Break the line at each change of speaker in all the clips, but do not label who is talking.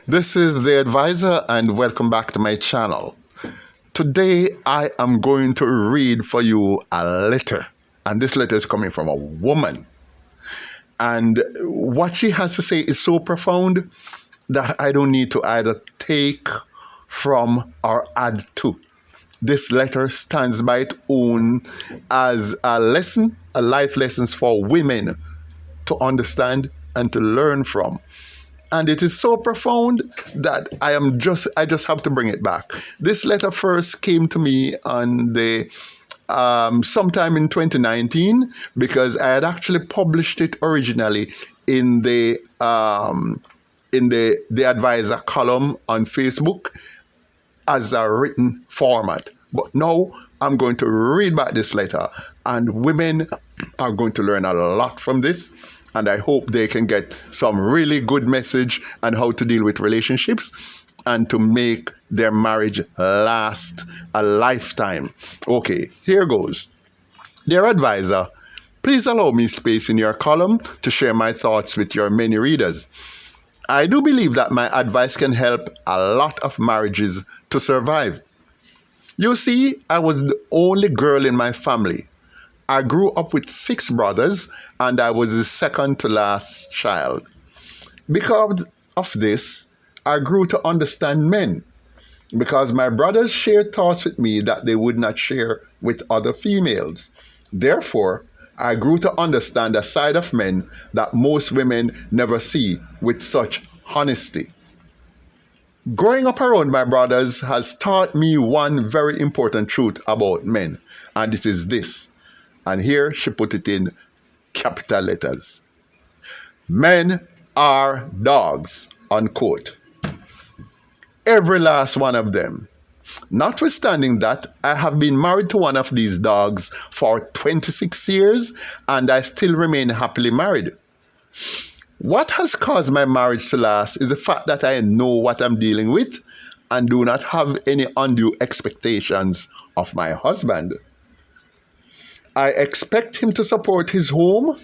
This is The Advisor, and welcome back to my channel. Today, I am going to read for you a letter, and this letter is coming from a woman. And what she has to say is so profound that I don't need to either take from or add to. This letter stands by its own as a lesson, a life lessons for women to understand and to learn from. And it is so profound that I just have to bring it back. This letter first came to me on the sometime in 2019 because I had actually published it originally in the Advisor column on Facebook as a written format. But now I'm going to read back this letter, and women are going to learn a lot from this. And I hope they can get some really good message on how to deal with relationships and to make their marriage last a lifetime. Okay, here goes. Dear Advisor, please allow me space in your column to share my thoughts with your many readers. I do believe that my advice can help a lot of marriages to survive. You see, I was the only girl in my family. I grew up with 6 brothers, and I was the second to last child. Because of this, I grew to understand men, because my brothers shared thoughts with me that they would not share with other females. Therefore, I grew to understand a side of men that most women never see with such honesty. Growing up around my brothers has taught me one very important truth about men, and it is this. And here she put it in capital letters. Men are dogs, unquote. Every last one of them. Notwithstanding that, I have been married to one of these dogs for 26 years, and I still remain happily married. What has caused my marriage to last is the fact that I know what I'm dealing with and do not have any undue expectations of my husband. I expect him to support his home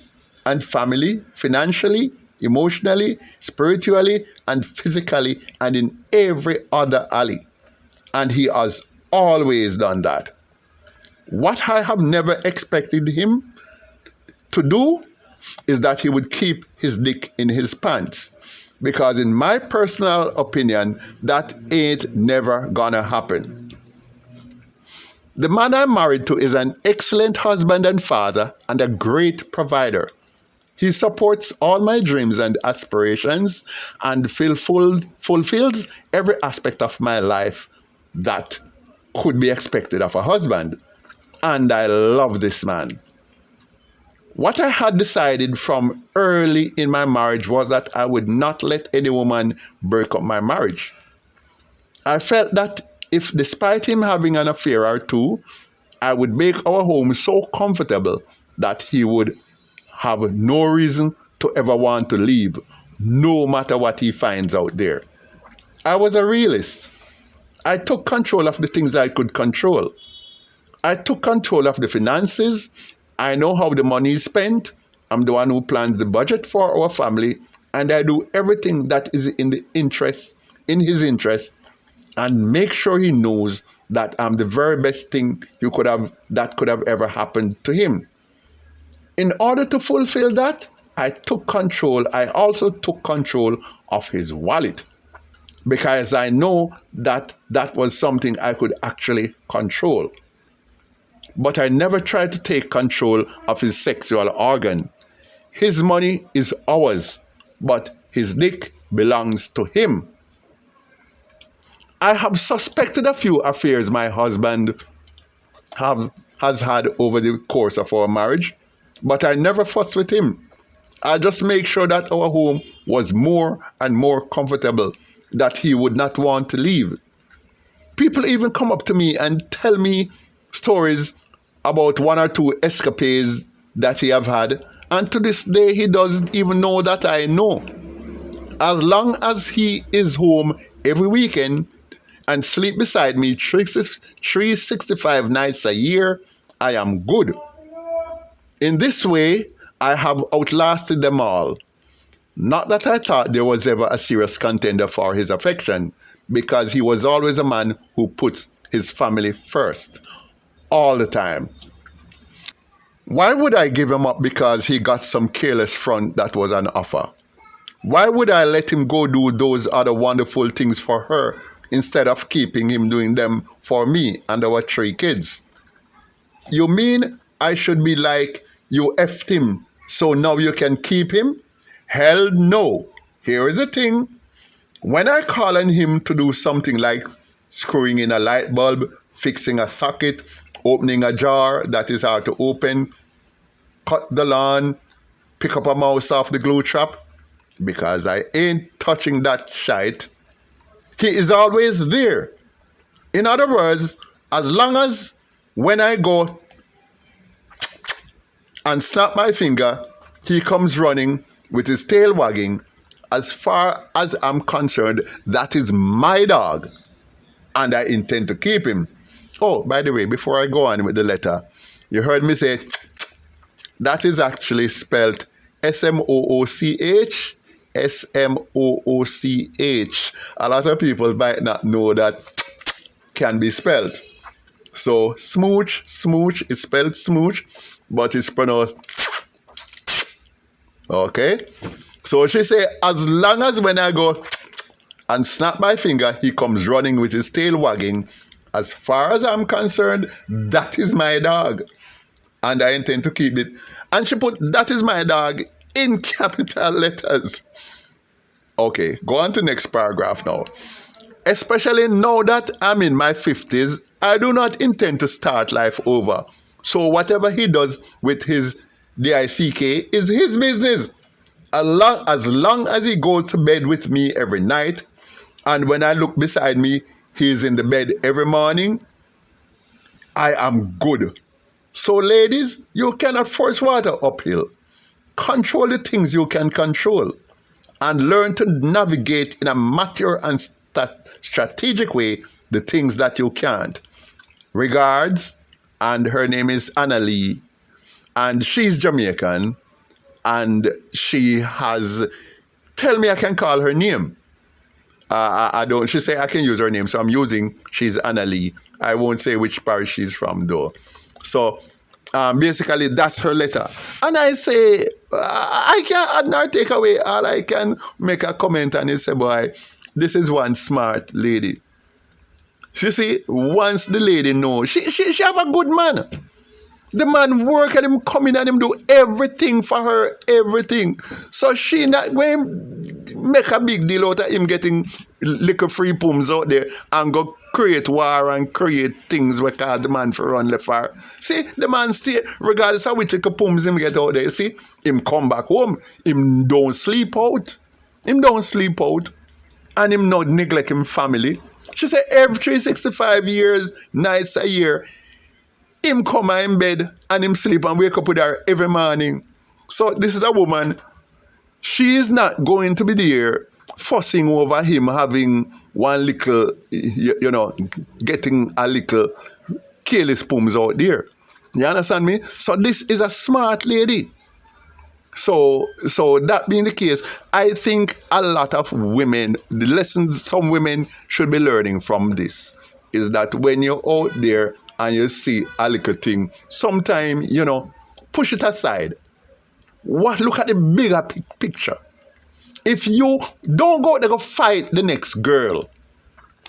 and family financially, emotionally, spiritually, and physically, and in every other alley. And he has always done that. What I have never expected him to do is that he would keep his dick in his pants. Because in my personal opinion, that ain't never gonna happen. The man I'm married to is an excellent husband and father and a great provider. He supports all my dreams and aspirations and fulfills every aspect of my life that could be expected of a husband. And I love this man. What I had decided from early in my marriage was that I would not let any woman break up my marriage. I felt that if, despite him having an affair or two, I would make our home so comfortable that he would have no reason to ever want to leave, no matter what he finds out there. I was a realist. I took control of the things I could control. I took control of the finances. I know how the money is spent. I'm the one who plans the budget for our family, and I do everything that is in his interest, and make sure he knows that I'm the very best thing that could have ever happened to him. In order to fulfill that, I also took control of his wallet, because I know that that was something I could actually control. But I never tried to take control of his sexual organ. His money is ours, but his dick belongs to him. I have suspected a few affairs my husband has had over the course of our marriage, but I never fussed with him. I just make sure that our home was more and more comfortable, that he would not want to leave. People even come up to me and tell me stories about 1 or 2 escapades that he have had, and to this day he doesn't even know that I know. As long as he is home every weekend and sleep beside me 365 nights a year, I am good. In this way, I have outlasted them all. Not that I thought there was ever a serious contender for his affection, because he was always a man who puts his family first, all the time. Why would I give him up because he got some careless front that was an offer? Why would I let him go do those other wonderful things for her instead of keeping him doing them for me and our 3 kids? You mean I should be like, you effed him, so now you can keep him? Hell no. Here is the thing. When I call on him to do something like screwing in a light bulb, fixing a socket, opening a jar that is hard to open, cut the lawn, pick up a mouse off the glue trap, because I ain't touching that shite, he is always there. In other words, as long as when I go and snap my finger, he comes running with his tail wagging, as far as I'm concerned, that is my dog, and I intend to keep him. Oh, by the way, before I go on with the letter, you heard me say, that is actually spelled Smooch, Smooch. A lot of people might not know that can be spelled. So smooch is spelled smooch, but it's pronounced. Okay? So she say, as long as when I go and snap my finger, he comes running with his tail wagging, as far as I'm concerned, that is my dog. And I intend to keep it. And she put, that is my dog, in capital letters. Okay, go on to next paragraph now. Especially now that I'm in my 50s, I do not intend to start life over. So whatever he does with his DICK is his business. As long as he goes to bed with me every night, and when I look beside me, he is in the bed every morning, I am good. So ladies, you cannot force water uphill. Control the things you can control, and learn to navigate in a mature and strategic way the things that you can't. Regards, and her name is Annalie, and she's Jamaican, and she has, tell me I can call her name. I don't, she say I can use her name, so I'm using, she's Annalie. I won't say which parish she's from though. So basically that's her letter. And I say, I can't add nor take away. All I can make a comment and say, boy, this is one smart lady. She see, once the lady knows, she have a good man. The man work and him come in and him do everything for her, everything. So she not going to make a big deal out of him getting little free pums out there and go create war and create things where cause the man for run left far. See, the man stay, regardless of which little pums him get out there, see, him come back home, him don't sleep out. Him don't sleep out. And him not neglect him family. She said every 365 years, nights a year, him come in bed and him sleep and wake up with her every morning. So this is a woman, she is not going to be there fussing over him having one little, getting a little careless pums out there. You understand me? So this is a smart lady. So that being the case, I think a lot of women, the lessons some women should be learning from this is that when you're out there and you see a little thing, sometimes, push it aside. Look at the bigger picture. If you don't go there go fight the next girl,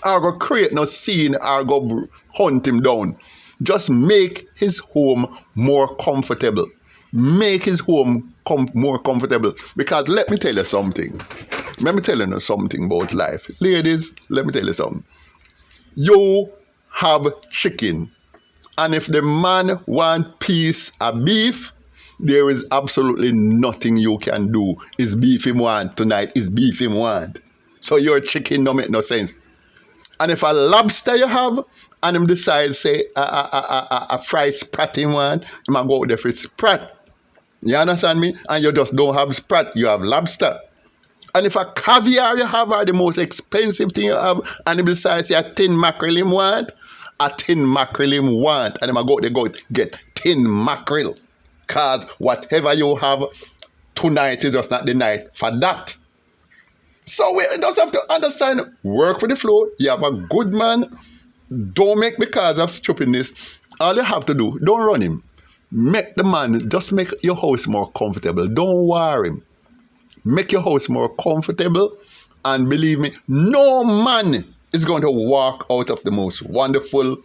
or go create no scene, or go hunt him down, just make his home more comfortable. Make his home more comfortable. Because let me tell you something. Let me tell you something about life. Ladies, let me tell you something. You have chicken. And if the man want piece of beef, there is absolutely nothing you can do. It's beef him want tonight. It's beef him want. So your chicken don't make no sense. And if a lobster you have, and him decide say a fried sprat him want, him a go out there for sprat. You understand me? And you just don't have sprat, you have lobster. And if a caviar you have are the most expensive thing you have, and him decide say a tin mackerel him want, a tin mackerel him want, and him a go out there go get tin mackerel. Cause whatever you have tonight is just not the night for that. So we just have to understand, work for the flow. You have a good man. Don't make because of stupidness. All you have to do, don't run him. Make the man, just make your house more comfortable. Don't worry him. Make your house more comfortable. And believe me, no man is going to walk out of the most wonderful,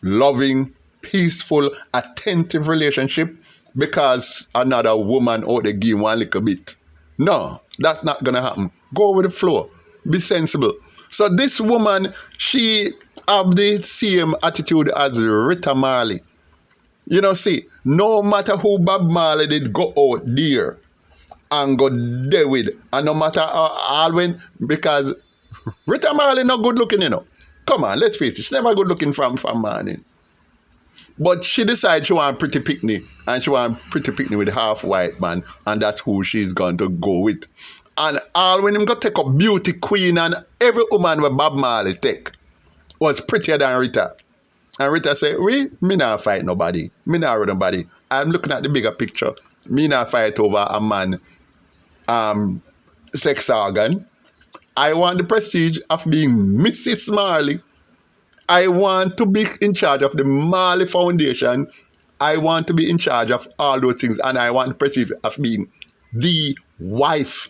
loving, peaceful, attentive relationship because another woman out there give one little bit. No, that's not going to happen. Go with the flow. Be sensible. So this woman, she have the same attitude as Rita Marley. You know, see, no matter who Bob Marley did go out there and go there with, and no matter how when, because Rita Marley not good looking, you know. Come on, let's face it, she's never good looking from morning. But she decided she want pretty picnic, and she want pretty picnic with half white man, and that's who she's going to go with. And all when him go take up beauty queen, and every woman with Bob Marley take was prettier than Rita. And Rita said, me not fight nobody. Me not with nobody. I'm looking at the bigger picture. Me not fight over a man sex organ. I want the prestige of being Mrs. Marley. I want to be in charge of the Marley Foundation. I want to be in charge of all those things. And I want the prestige of being the wife,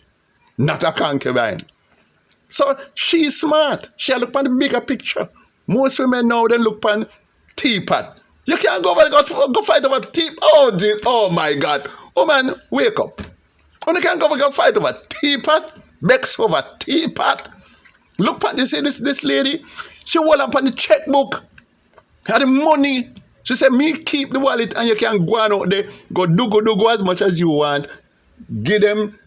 not a concubine. So she's smart. She look on the bigger picture. Most women now, they look on teapot. You can't go fight over teapot. Oh my God. Oh man, wake up. You can't go fight over teapot. Bex over teapot. Look at this lady. She hold up on the checkbook. Had the money. She said, me keep the wallet and you can go on out there. Go as much as you want. Give them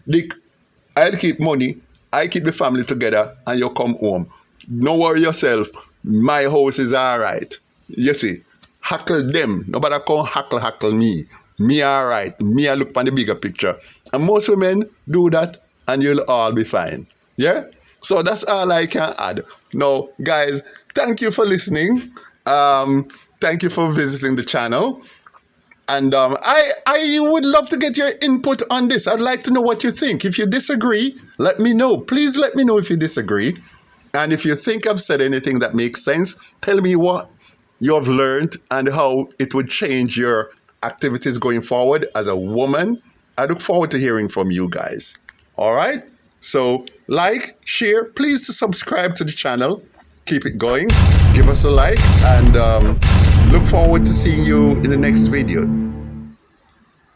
I'll keep money. I keep the family together and you come home. Don't worry yourself. My house is all right. You see, hackle them. Nobody come hackle me. Me all right. Me I look on the bigger picture. And most women do that and you'll all be fine. Yeah? So that's all I can add. Now, guys, thank you for listening. Thank you for visiting the channel. And I would love to get your input on this. I'd like to know what you think. If you disagree, let me know. Please let me know if you disagree. And if you think I've said anything that makes sense, tell me what you have learned and how it would change your activities going forward as a woman. I look forward to hearing from you guys. All right? So like, share, please subscribe to the channel. Keep it going. Give us a like and look forward to seeing you in the next video.